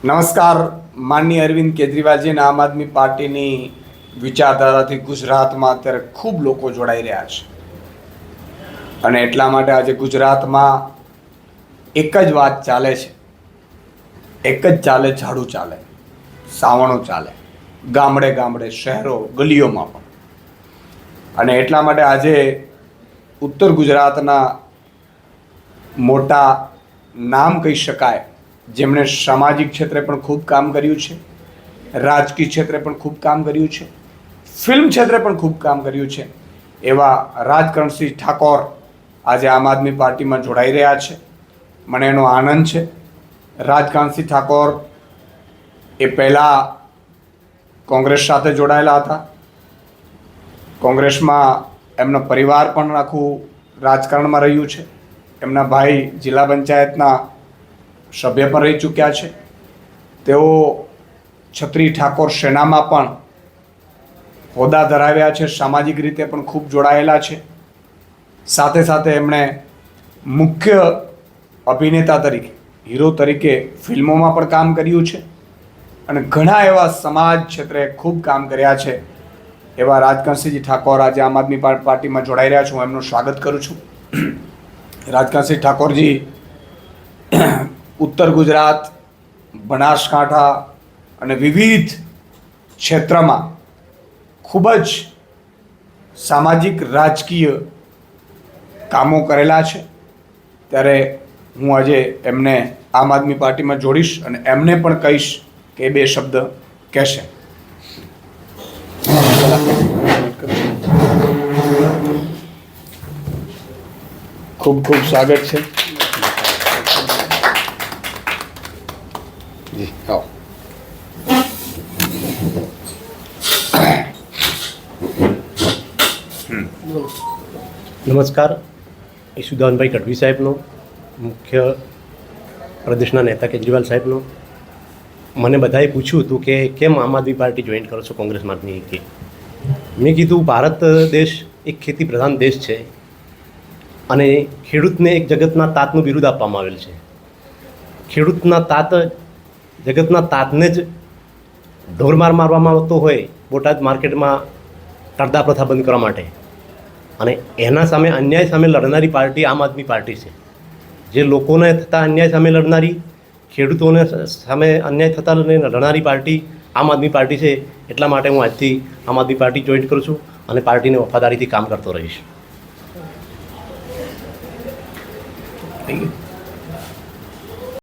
નમસ્કાર. માનનીય અરવિંદ કેજરીવાલજીના આમ આદમી પાર્ટીની વિચારધારાથી ગુજરાતમાં અત્યારે ખૂબ લોકો જોડાઈ રહ્યા છે અને એટલા માટે આજે ગુજરાતમાં એક જ વાત ચાલે છે, એક જ ચાલે, ઝાડુ ચાલે, સાવણો ચાલે, ગામડે ગામડે, શહેરો, ગલીઓમાં પણ. અને એટલા માટે આજે ઉત્તર ગુજરાતના મોટા નામ કહી શકાય, જેમણે સામાજિક ક્ષેત્રે પણ ખૂબ કામ કર્યું છે, રાજકીય ક્ષેત્રે પણ ખૂબ કામ કર્યું છે, ફિલ્મ ક્ષેત્રે પણ ખૂબ કામ કર્યું છે, એવા રાજકરણસિંહ ઠાકોર આજે આમ આદમી પાર્ટીમાં જોડાઈ રહ્યા છે. મને એનો આનંદ છે. રાજકરણસિંહ ઠાકોર એ પહેલાં કોંગ્રેસ સાથે જોડાયેલા હતા. કોંગ્રેસમાં એમનો પરિવાર પણ આખું રાજકારણમાં રહ્યું છે. એમના ભાઈ જિલ્લા પંચાયતના સભ્ય પણ રહી ચૂક્યા છે. તેઓ છત્રી ઠાકોર સેનામાં પણ હોદ્દા ધરાવ્યા છે. સામાજિક રીતે પણ ખૂબ જોડાયેલા છે. સાથે સાથે એમણે મુખ્ય અભિનેતા તરીકે, હીરો તરીકે ફિલ્મોમાં પણ કામ કર્યું છે અને ઘણા એવા સમાજ ક્ષેત્રે ખૂબ કામ કર્યા છે. એવા રાજકરણસિંહ ઠાકોર આજે આમ આદમી પાર્ટીમાં જોડાઈ રહ્યા છું. હું એમનું સ્વાગત કરું છું. રાજકરણસિંહ ઠાકોરજી ઉત્તર ગુજરાત, બનાસકાંઠા અને વિવિધ ક્ષેત્રમાં ખૂબ જ સામાજિક રાજકીય કામો કરેલા છે. ત્યારે હું આજે એમને આમ આદમી પાર્ટીમાં જોડીશ અને એમને પણ કહીશ કે એ બે શબ્દ કહેશે. ખૂબ ખૂબ સ્વાગત છે. જી આવો. નમસ્કાર. ઈશુદાનભાઈ ગઢવી સાહેબનો, મુખ્ય પ્રદેશના નેતા કેજરીવાલ સાહેબનો. મને બધાએ પૂછ્યું હતું કે કેમ આમ આદમી પાર્ટી જોઈન કરો છો કોંગ્રેસમાંથી. કે મેં કીધું, ભારત દેશ એક ખેતી પ્રધાન દેશ છે અને ખેડૂતને એક જગતના તાતનું બિરુદ આપવામાં આવેલ છે. ખેડૂતના તાત, જગતના તાતને જ ઢોરમાર મારવામાં આવતો હોય બોટાદ માર્કેટમાં ટરદા પ્રથા બંધ કરવા માટે, અને એના સામે, અન્યાય સામે લડનારી પાર્ટી આમ આદમી પાર્ટી છે. જે લોકોને થતા અન્યાય સામે લડનારી, ખેડૂતોને સામે અન્યાય થતા લડનારી પાર્ટી આમ આદમી પાર્ટી છે. એટલા માટે હું આજથી આમ આદમી પાર્ટી જોઈન કરું છું અને પાર્ટીને વફાદારીથી કામ કરતો રહીશ.